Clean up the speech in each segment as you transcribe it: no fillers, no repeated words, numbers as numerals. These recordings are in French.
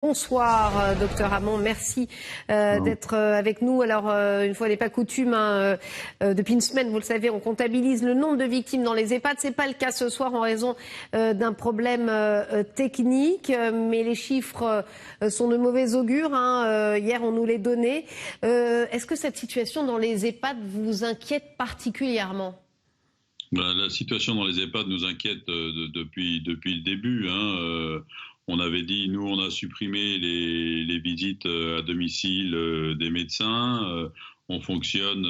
Bonsoir, docteur Hamon. Merci d'être avec nous. Alors, une fois n'est pas coutume, depuis une semaine, vous le savez, on comptabilise le nombre de victimes dans les EHPAD. C'est pas le cas ce soir en raison d'un problème technique, mais les chiffres sont de mauvais augure. Hier, on nous les donnait. Est-ce que cette situation dans les EHPAD vous inquiète particulièrement ? La situation dans les EHPAD nous inquiète depuis le début. On avait dit, nous, on a supprimé les visites à domicile des médecins. On fonctionne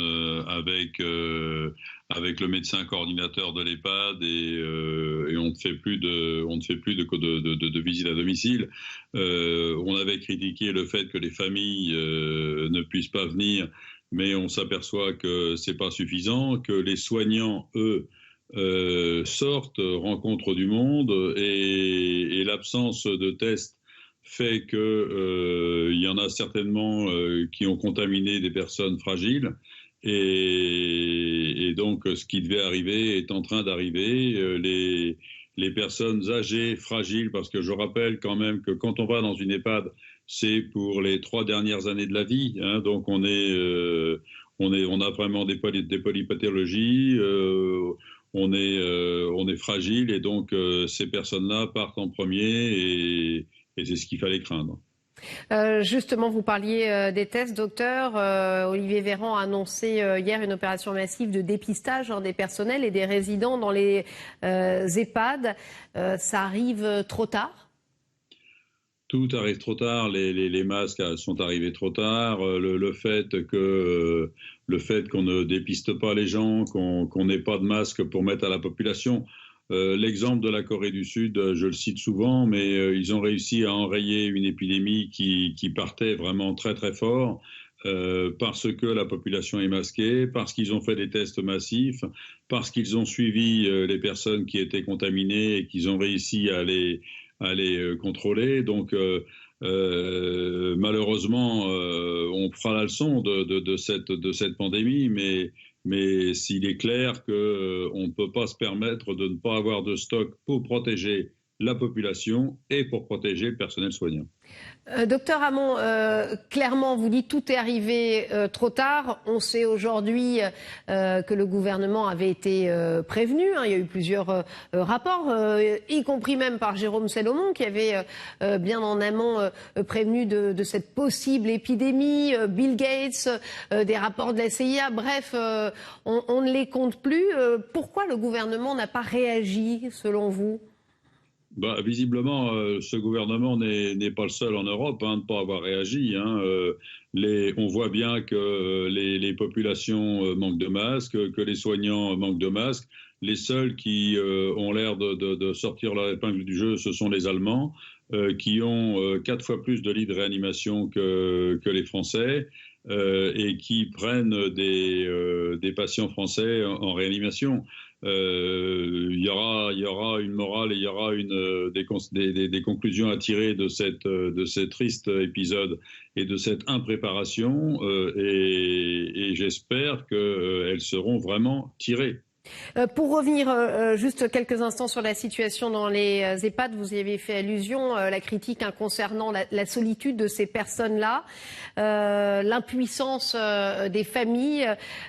avec le médecin coordinateur de l'EHPAD et on ne fait plus de visites à domicile. On avait critiqué le fait que les familles ne puissent pas venir, mais on s'aperçoit que c'est pas suffisant, que les soignants, eux, sortent, rencontrent du monde et l'absence de tests fait que il y en a certainement qui ont contaminé des personnes fragiles et donc ce qui devait arriver est en train d'arriver. Les personnes âgées, fragiles, parce que je rappelle quand même que quand on va dans une EHPAD, c'est pour les 3 dernières années de la vie, donc on a vraiment des polypathologies. On est fragile et donc ces personnes-là partent en premier et c'est ce qu'il fallait craindre. Justement, vous parliez des tests, docteur. Olivier Véran a annoncé hier une opération massive de dépistage des personnels et des résidents dans les EHPAD. Ça arrive trop tard ? Tout arrive trop tard, les masques sont arrivés trop tard, le fait qu'on ne dépiste pas les gens, qu'on n'ait pas de masque pour mettre à la population. L'exemple de la Corée du Sud, je le cite souvent, mais ils ont réussi à enrayer une épidémie qui partait vraiment très très fort parce que la population est masquée, parce qu'ils ont fait des tests massifs, parce qu'ils ont suivi les personnes qui étaient contaminées et qu'ils ont réussi à les contrôler. Donc, malheureusement, on fera la leçon de cette pandémie, mais s'il est clair qu'on ne peut pas se permettre de ne pas avoir de stock pour protéger la population et pour protéger le personnel soignant. Docteur Hamon, clairement, vous dites tout est arrivé trop tard. On sait aujourd'hui que le gouvernement avait été prévenu. Il y a eu plusieurs rapports, y compris même par Jérôme Salomon, qui avait bien en amont prévenu de cette possible épidémie. Bill Gates, des rapports de la CIA. Bref, on ne les compte plus. Pourquoi le gouvernement n'a pas réagi, selon vous ? Visiblement, ce gouvernement n'est pas le seul en Europe de ne pas avoir réagi. On voit bien que les populations manquent de masques, que les soignants manquent de masques. Les seuls qui ont l'air de sortir leur épingle du jeu, ce sont les Allemands, qui ont 4 fois plus de lits de réanimation que les Français et qui prennent des patients français en réanimation. Il y aura une morale et il y aura des conclusions à tirer de ce triste épisode et de cette impréparation et j'espère qu'elles seront vraiment tirées. Pour revenir juste quelques instants sur la situation dans les EHPAD, vous y avez fait allusion, la critique concernant la solitude de ces personnes-là, l'impuissance des familles,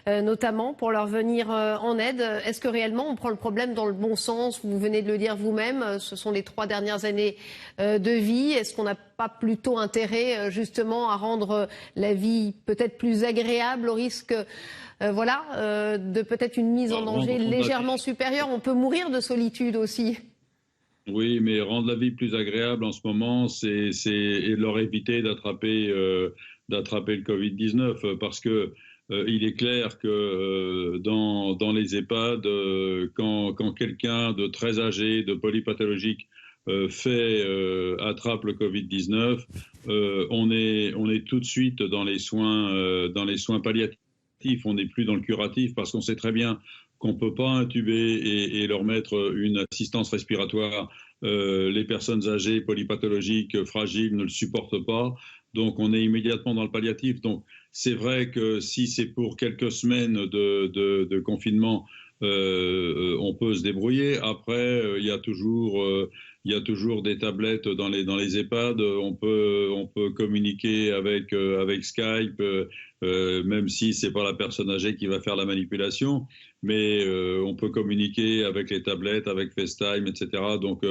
notamment pour leur venir en aide. Est-ce que réellement on prend le problème dans le bon sens ? Vous venez de le dire vous-même, ce sont les 3 dernières années de vie. Est-ce qu'on n'a pas plutôt intérêt justement à rendre la vie peut-être plus agréable au risque de peut-être une mise en danger légèrement supérieure. On peut mourir de solitude aussi. Oui, mais rendre la vie plus agréable en ce moment, c'est leur éviter d'attraper le Covid-19 parce que il est clair que dans les EHPAD, quand quelqu'un de très âgé, de polypathologique attrape le Covid-19, on est tout de suite dans les soins palliatifs. On n'est plus dans le curatif parce qu'on sait très bien qu'on ne peut pas intuber et leur mettre une assistance respiratoire. Les personnes âgées, polypathologiques, fragiles ne le supportent pas. Donc on est immédiatement dans le palliatif. Donc c'est vrai que si c'est pour quelques semaines de confinement, on peut se débrouiller. Après, il y a toujours il y a toujours des tablettes dans les EHPAD. On peut communiquer avec Skype, même si c'est pas la personne âgée qui va faire la manipulation, mais on peut communiquer avec les tablettes, avec FaceTime, etc. Donc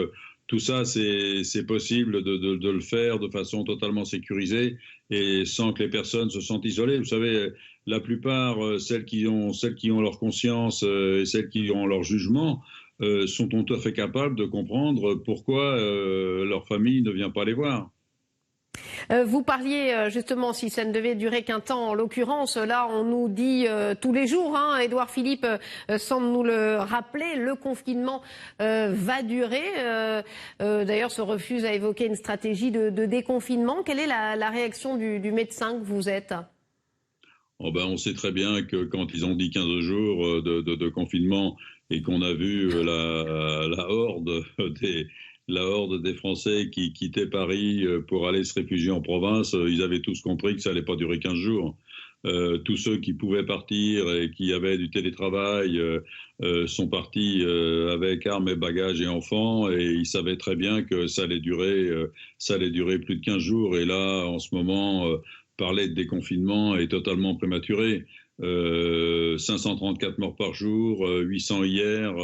tout ça, c'est possible de le faire de façon totalement sécurisée et sans que les personnes se sentent isolées. Vous savez, la plupart, celles qui ont leur conscience et celles qui ont leur jugement, sont tout à fait capables de comprendre pourquoi leur famille ne vient pas les voir. Vous parliez justement, si ça ne devait durer qu'un temps, en l'occurrence, là on nous dit tous les jours, hein, Édouard Philippe semble nous le rappeler, le confinement va durer. D'ailleurs, se refuse à évoquer une stratégie de déconfinement. Quelle est la réaction du médecin que vous êtes ? Oh ben, on sait très bien que quand ils ont dit 15 jours de confinement et qu'on a vu la horde des Français qui quittaient Paris pour aller se réfugier en province, ils avaient tous compris que ça allait pas durer 15 jours. Tous ceux qui pouvaient partir et qui avaient du télétravail sont partis avec armes et bagages et enfants, et ils savaient très bien que ça allait durer plus de 15 jours. Et là, en ce moment, parler de déconfinement est totalement prématuré. 534 morts par jour, 800 hier.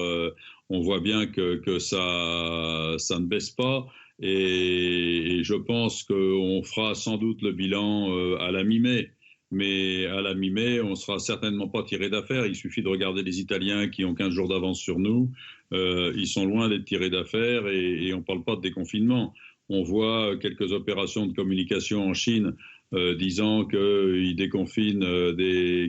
On voit bien que ça ne baisse pas. Et je pense qu'on fera sans doute le bilan à la mi-mai. Mais à la mi-mai, on ne sera certainement pas tiré d'affaire. Il suffit de regarder les Italiens qui ont 15 jours d'avance sur nous. Ils sont loin d'être tirés d'affaire et on ne parle pas de déconfinement. On voit quelques opérations de communication en Chine disant qu'ils déconfinent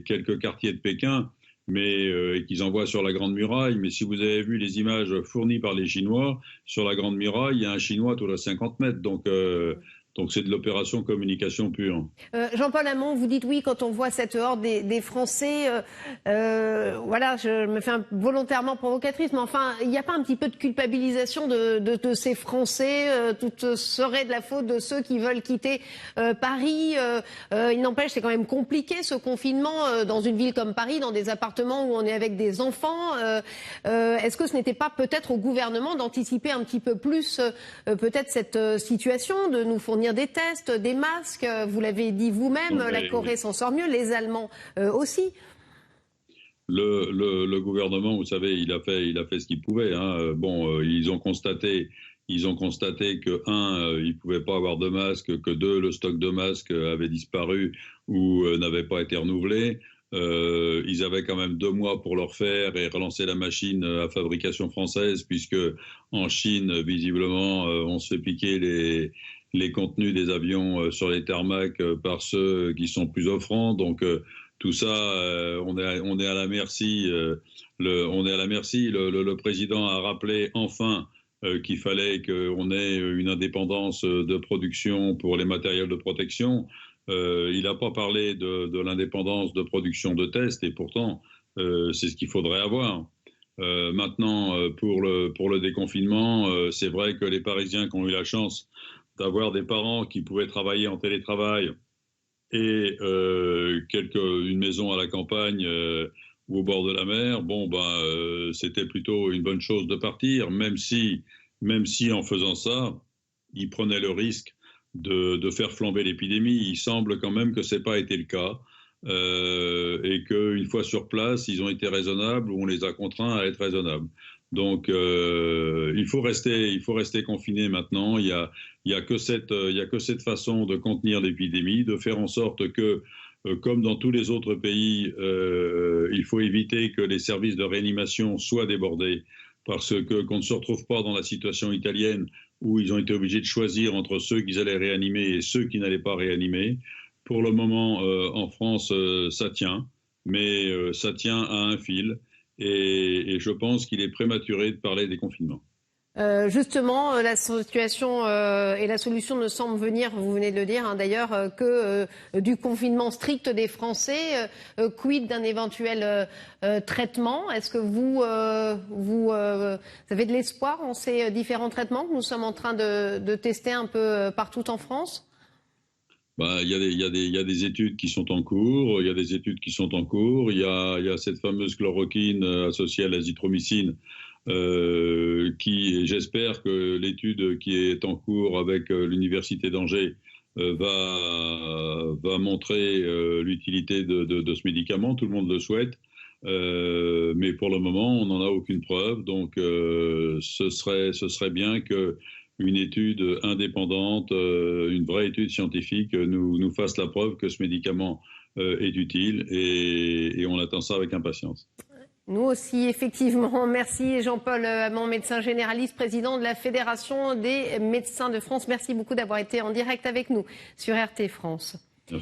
quelques quartiers de Pékin, et qu'ils envoient sur la Grande Muraille. Mais si vous avez vu les images fournies par les Chinois, sur la Grande Muraille, il y a un Chinois tous les 50 mètres. Donc c'est de l'opération communication pure. Jean-Paul Hamon, vous dites oui quand on voit cette horde des Français. Voilà, je me fais volontairement provocatrice, mais enfin, il n'y a pas un petit peu de culpabilisation de ces Français tout serait de la faute de ceux qui veulent quitter Paris. Il n'empêche, c'est quand même compliqué ce confinement dans une ville comme Paris, dans des appartements où on est avec des enfants. Est-ce que ce n'était pas peut-être au gouvernement d'anticiper un petit peu plus peut-être cette situation, de nous fournir des tests, des masques, vous l'avez dit vous-même, la Corée s'en sort mieux, les Allemands aussi. Le gouvernement, vous savez, il a fait ce qu'il pouvait. Hein. Bon, ils ont constaté que ils pouvaient pas avoir de masques, que deux, le stock de masques avait disparu ou n'avait pas été renouvelé. Ils avaient quand même 2 mois pour le faire et relancer la machine à fabrication française, puisque en Chine, visiblement, on se fait piquer les contenus des avions sur les tarmacs par ceux qui sont plus offrants. Donc tout ça, on est à la merci. On est à la merci. Le président a rappelé enfin qu'il fallait qu'on ait une indépendance de production pour les matériels de protection. Il n'a pas parlé de l'indépendance de production de tests, et pourtant c'est ce qu'il faudrait avoir. Maintenant, pour le déconfinement, c'est vrai que les Parisiens qui ont eu la chance d'avoir des parents qui pouvaient travailler en télétravail et une maison à la campagne ou au bord de la mer, c'était plutôt une bonne chose de partir, même si en faisant ça, ils prenaient le risque de faire flamber l'épidémie. Il semble quand même que ce n'ait pas été le cas et qu'une fois sur place, ils ont été raisonnables ou on les a contraints à être raisonnables. Donc il faut rester confiné maintenant. Il y a que cette façon de contenir l'épidémie, de faire en sorte que comme dans tous les autres pays, il faut éviter que les services de réanimation soient débordés, parce qu'on ne se retrouve pas dans la situation italienne où ils ont été obligés de choisir entre ceux qu'ils allaient réanimer et ceux qui n'allaient pas réanimer. Pour le moment, en France, ça tient, mais ça tient à un fil. Et je pense qu'il est prématuré de parler des confinements. Justement, la situation et la solution ne semblent venir, vous venez de le dire d'ailleurs, que du confinement strict des Français. Quid d'un éventuel traitement? Est-ce que vous avez de l'espoir en ces différents traitements que nous sommes en train de tester un peu partout en France? Il y a des études qui sont en cours. Il y a des études qui sont en cours. Il y a cette fameuse chloroquine associée à l'azithromycine J'espère que l'étude qui est en cours avec l'Université d'Angers va montrer l'utilité de ce médicament. Tout le monde le souhaite. Mais pour le moment, on n'en a aucune preuve. Donc, ce serait bien qu'une étude indépendante, une vraie étude scientifique, nous fasse la preuve que ce médicament est utile. Et on attend ça avec impatience. Nous aussi, effectivement. Merci Jean-Paul Hamon, médecin généraliste, président de la Fédération des médecins de France. Merci beaucoup d'avoir été en direct avec nous sur RT France.